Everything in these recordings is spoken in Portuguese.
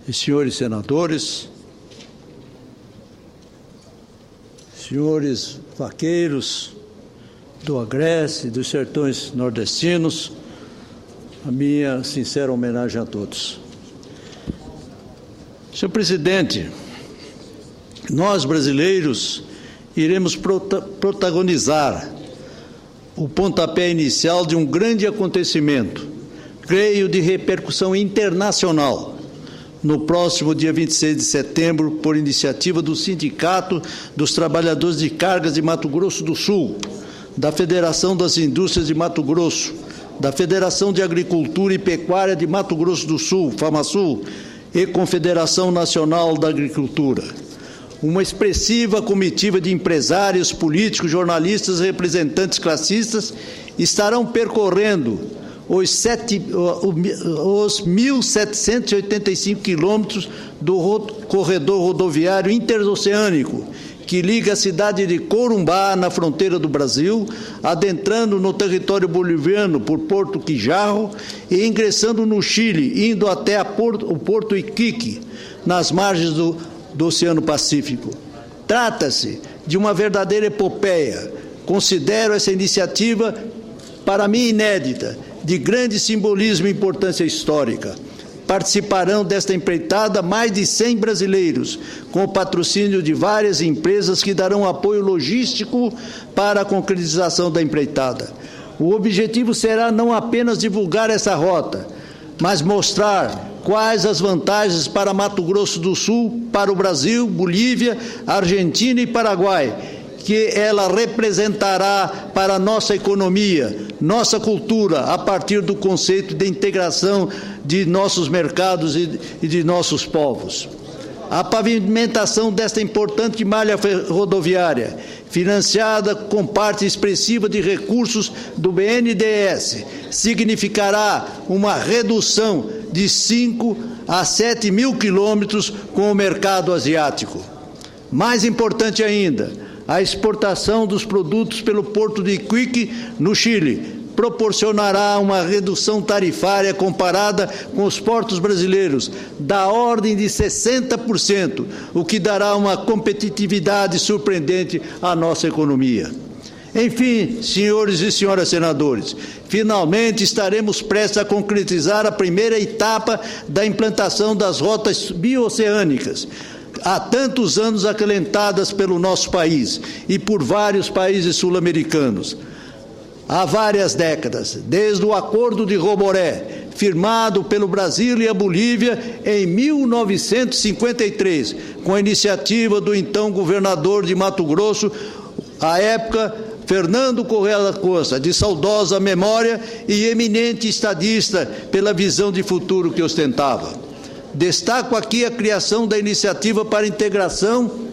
e senhores senadores, senhores vaqueiros do Agreste, dos sertões nordestinos, a minha sincera homenagem a todos. Senhor presidente, nós brasileiros iremos protagonizar o pontapé inicial de um grande acontecimento, creio de repercussão internacional, no próximo dia 26 de setembro, por iniciativa do Sindicato dos Trabalhadores de Cargas de Mato Grosso do Sul, da Federação das Indústrias de Mato Grosso, da Federação de Agricultura e Pecuária de Mato Grosso do Sul, FamaSul, e Confederação Nacional da Agricultura. Uma expressiva comitiva de empresários, políticos, jornalistas e representantes classistas estarão percorrendo os 1.785 quilômetros do corredor rodoviário interoceânico, que liga a cidade de Corumbá, na fronteira do Brasil, adentrando no território boliviano por Porto Quijarro e ingressando no Chile, indo até o Porto Iquique, nas margens do Oceano Pacífico. Trata-se de uma verdadeira epopeia. Considero essa iniciativa, para mim, inédita, de grande simbolismo e importância histórica. Participarão desta empreitada mais de 100 brasileiros, com o patrocínio de várias empresas que darão apoio logístico para a concretização da empreitada. O objetivo será não apenas divulgar essa rota, mas mostrar quais as vantagens para Mato Grosso do Sul, para o Brasil, Bolívia, Argentina e Paraguai, que ela representará para a nossa economia, nossa cultura, a partir do conceito de integração de nossos mercados e de nossos povos. A pavimentação desta importante malha rodoviária, financiada com parte expressiva de recursos do BNDES, significará uma redução de 5 a 7 mil quilômetros com o mercado asiático. Mais importante ainda, a exportação dos produtos pelo Porto de Iquique, no Chile, proporcionará uma redução tarifária comparada com os portos brasileiros, da ordem de 60%, o que dará uma competitividade surpreendente à nossa economia. Enfim, senhores e senhoras senadores, finalmente estaremos prestes a concretizar a primeira etapa da implantação das rotas bioceânicas, há tantos anos acalentadas pelo nosso país e por vários países sul-americanos. Há várias décadas, desde o Acordo de Roboré, firmado pelo Brasil e a Bolívia em 1953, com a iniciativa do então governador de Mato Grosso, à época, Fernando Correa da Costa, de saudosa memória e eminente estadista pela visão de futuro que ostentava. Destaco aqui a criação da Iniciativa para a Integração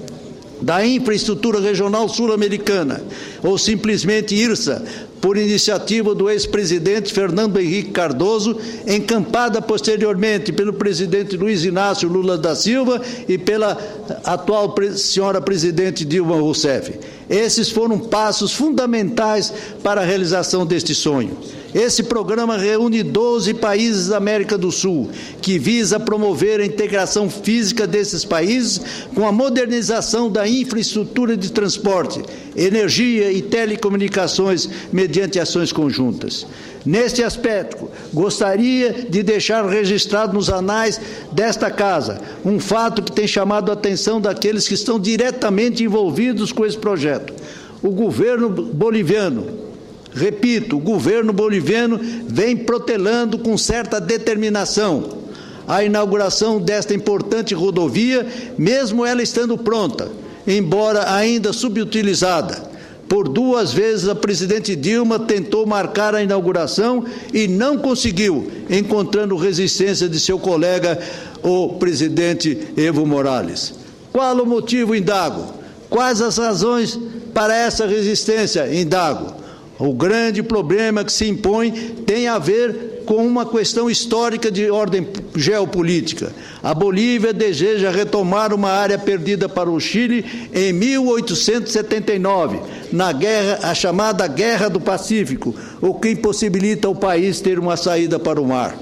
da Infraestrutura Regional Sul-Americana, ou simplesmente IRSA, por iniciativa do ex-presidente Fernando Henrique Cardoso, encampada posteriormente pelo presidente Luiz Inácio Lula da Silva e pela atual senhora presidente Dilma Rousseff. Esses foram passos fundamentais para a realização deste sonho. Esse programa reúne 12 países da América do Sul, que visa promover a integração física desses países com a modernização da infraestrutura de transporte, energia e telecomunicações mediante ações conjuntas. Neste aspecto, gostaria de deixar registrado nos anais desta Casa um fato que tem chamado a atenção daqueles que estão diretamente envolvidos com esse projeto. O governo boliviano, repito, o governo boliviano vem protelando com certa determinação a inauguração desta importante rodovia, mesmo ela estando pronta, embora ainda subutilizada. Por 2 vezes a presidente Dilma tentou marcar a inauguração e não conseguiu, encontrando resistência de seu colega, o presidente Evo Morales. Qual o motivo, indago? Quais as razões para essa resistência, indago? O grande problema que se impõe tem a ver com uma questão histórica de ordem geopolítica. A Bolívia deseja retomar uma área perdida para o Chile em 1879, na guerra, a chamada Guerra do Pacífico, o que impossibilita ao país ter uma saída para o mar.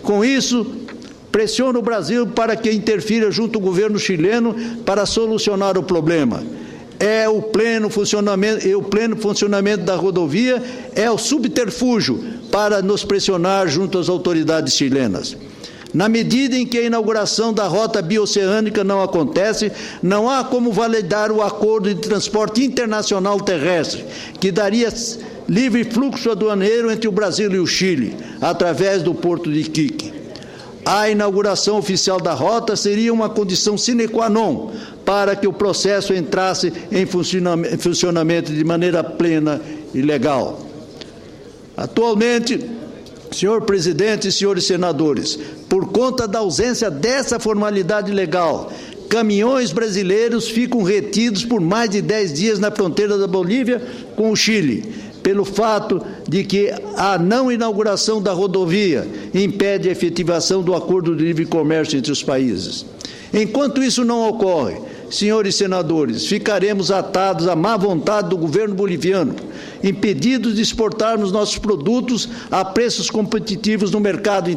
Com isso, Pressiona o Brasil para que interfira junto ao governo chileno para solucionar o problema. O pleno funcionamento da rodovia é o subterfúgio para nos pressionar junto às autoridades chilenas. Na medida em que a inauguração da rota bioceânica não acontece, não há como validar o acordo de transporte internacional terrestre, que daria livre fluxo aduaneiro entre o Brasil e o Chile, através do porto de Iquique. A inauguração oficial da rota seria uma condição sine qua non para que o processo entrasse em funcionamento de maneira plena e legal. Atualmente, senhor presidente e senhores senadores, por conta da ausência dessa formalidade legal, caminhões brasileiros ficam retidos por mais de 10 dias na fronteira da Bolívia com o Chile, pelo fato de que a não inauguração da rodovia impede a efetivação do acordo de livre comércio entre os países. Enquanto isso não ocorre, senhores senadores, ficaremos atados à má vontade do governo boliviano, impedidos de exportarmos nossos produtos a preços competitivos no mercado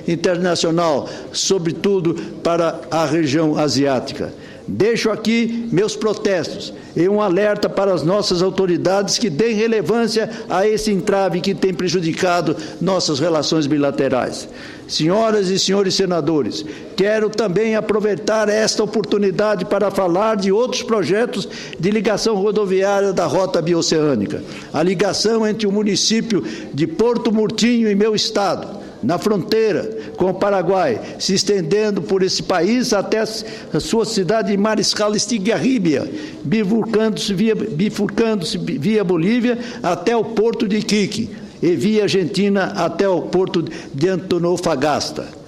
internacional, sobretudo para a região asiática. Deixo aqui meus protestos e um alerta para as nossas autoridades que deem relevância a esse entrave que tem prejudicado nossas relações bilaterais. Senhoras e senhores senadores, quero também aproveitar esta oportunidade para falar de outros projetos de ligação rodoviária da rota bioceânica. A ligação entre o município de Porto Murtinho e meu estado, na fronteira com o Paraguai, se estendendo por esse país até a sua cidade de Mariscal Estigarribia, bifurcando-se via Bolívia até o porto de Iquique e via Argentina até o porto de Antofagasta.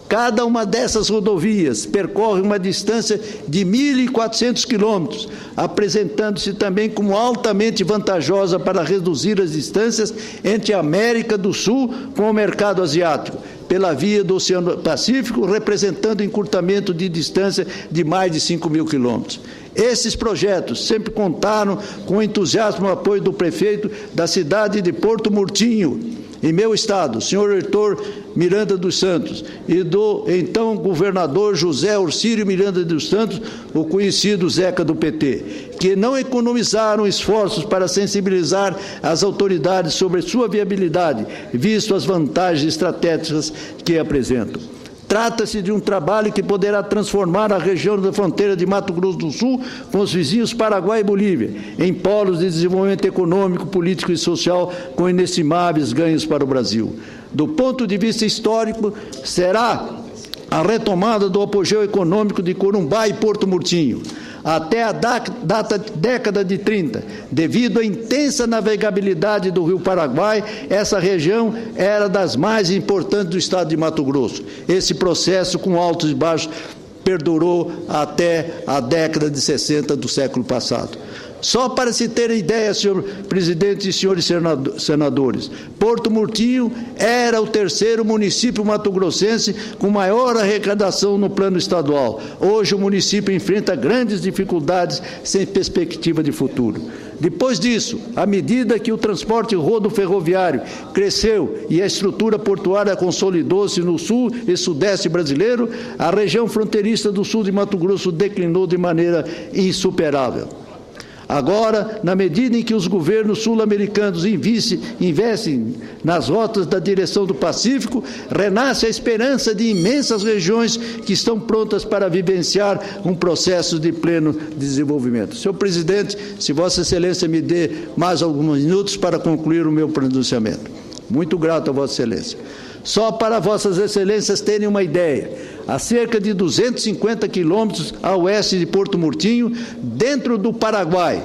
Cada uma dessas rodovias percorre uma distância de 1.400 quilômetros, apresentando-se também como altamente vantajosa para reduzir as distâncias entre a América do Sul com o mercado asiático, pela via do Oceano Pacífico, representando encurtamento de distância de mais de 5.000 quilômetros. Esses projetos sempre contaram com o entusiasmo e apoio do prefeito da cidade de Porto Murtinho, em meu estado, senhor Heitor Miranda dos Santos, e do então governador José Orcílio Miranda dos Santos, o conhecido Zeca do PT, que não economizaram esforços para sensibilizar as autoridades sobre sua viabilidade, visto as vantagens estratégicas que apresentam. Trata-se de um trabalho que poderá transformar a região da fronteira de Mato Grosso do Sul com os vizinhos Paraguai e Bolívia em polos de desenvolvimento econômico, político e social com inestimáveis ganhos para o Brasil. Do ponto de vista histórico, será a retomada do apogeu econômico de Corumbá e Porto Murtinho. Até a década de 30, devido à intensa navegabilidade do rio Paraguai, essa região era das mais importantes do estado de Mato Grosso. Esse processo, com altos e baixos, perdurou até a década de 60 do século passado. Só para se ter ideia, senhor presidente e senhores senadores, Porto Murtinho era o terceiro município mato-grossense com maior arrecadação no plano estadual. Hoje o município enfrenta grandes dificuldades sem perspectiva de futuro. Depois disso, à medida que o transporte rodoferroviário cresceu e a estrutura portuária consolidou-se no sul e sudeste brasileiro, a região fronteiriça do sul de Mato Grosso declinou de maneira insuperável. Agora, na medida em que os governos sul-americanos investem nas rotas da direção do Pacífico, renasce a esperança de imensas regiões que estão prontas para vivenciar um processo de pleno desenvolvimento. Senhor presidente, se Vossa Excelência me dê mais alguns minutos para concluir o meu pronunciamento. Muito grato a Vossa Excelência. Só para Vossas Excelências terem uma ideia, a cerca de 250 quilômetros a oeste de Porto Murtinho, dentro do Paraguai,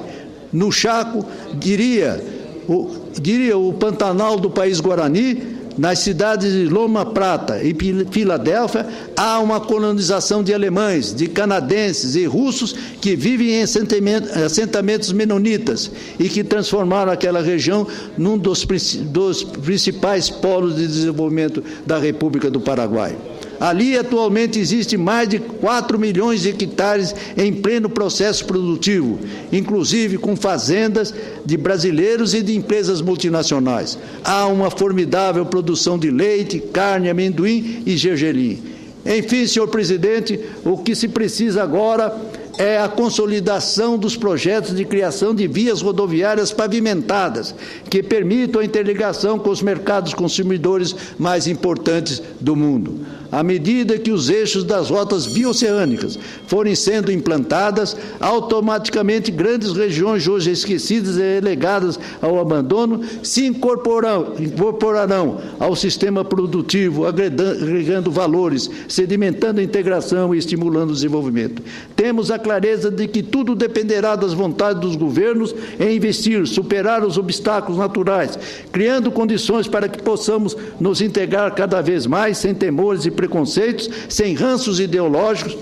no Chaco, diria o Pantanal do país Guarani, nas cidades de Loma Prata e Filadélfia, há uma colonização de alemães, de canadenses e russos que vivem em assentamentos menonitas e que transformaram aquela região num dos principais polos de desenvolvimento da República do Paraguai. Ali, atualmente, existe mais de 4 milhões de hectares em pleno processo produtivo, inclusive com fazendas de brasileiros e de empresas multinacionais. Há uma formidável produção de leite, carne, amendoim e gergelim. Enfim, senhor presidente, o que se precisa agora é a consolidação dos projetos de criação de vias rodoviárias pavimentadas, que permitam a interligação com os mercados consumidores mais importantes do mundo. À medida que os eixos das rotas bioceânicas forem sendo implantadas, automaticamente grandes regiões hoje esquecidas e relegadas ao abandono se incorporarão ao sistema produtivo, agregando valores, sedimentando a integração e estimulando o desenvolvimento. Temos a clareza de que tudo dependerá das vontades dos governos em investir, superar os obstáculos naturais, criando condições para que possamos nos integrar cada vez mais, sem temores e preconceitos, sem ranços ideológicos,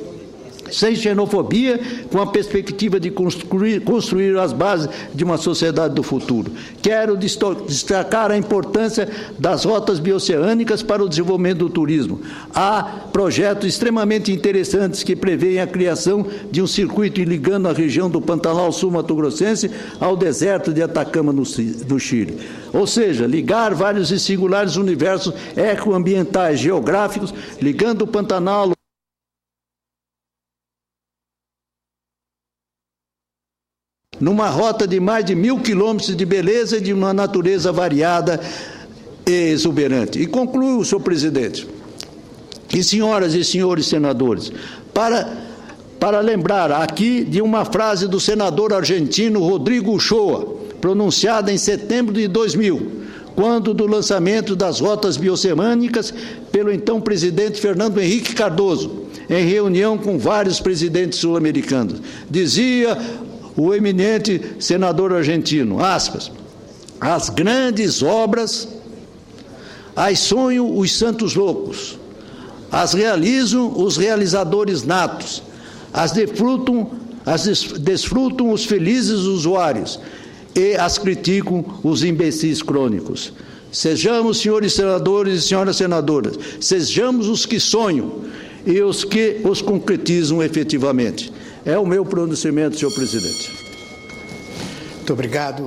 sem xenofobia, com a perspectiva de construir as bases de uma sociedade do futuro. Quero destacar a importância das rotas bioceânicas para o desenvolvimento do turismo. Há projetos extremamente interessantes que prevêem a criação de um circuito ligando a região do Pantanal Sul-Mato-Grossense ao deserto de Atacama, no Chile. Ou seja, ligar vários e singulares universos ecoambientais geográficos, ligando o Pantanal numa rota de mais de 1.000 quilômetros de beleza e de uma natureza variada e exuberante. E concluo, senhor presidente, e senhoras e senhores senadores, para lembrar aqui de uma frase do senador argentino Rodrigo Uchoa, pronunciada em setembro de 2000, quando do lançamento das rotas bioceânicas pelo então presidente Fernando Henrique Cardoso, em reunião com vários presidentes sul-americanos. Dizia o eminente senador argentino, aspas, as grandes obras, as sonham os santos loucos, as realizam os realizadores natos, as desfrutam os felizes usuários e as criticam os imbecis crônicos. Sejamos, senhores senadores e senhoras senadoras, sejamos os que sonham e os que os concretizam efetivamente. É o meu pronunciamento, senhor presidente. Muito obrigado.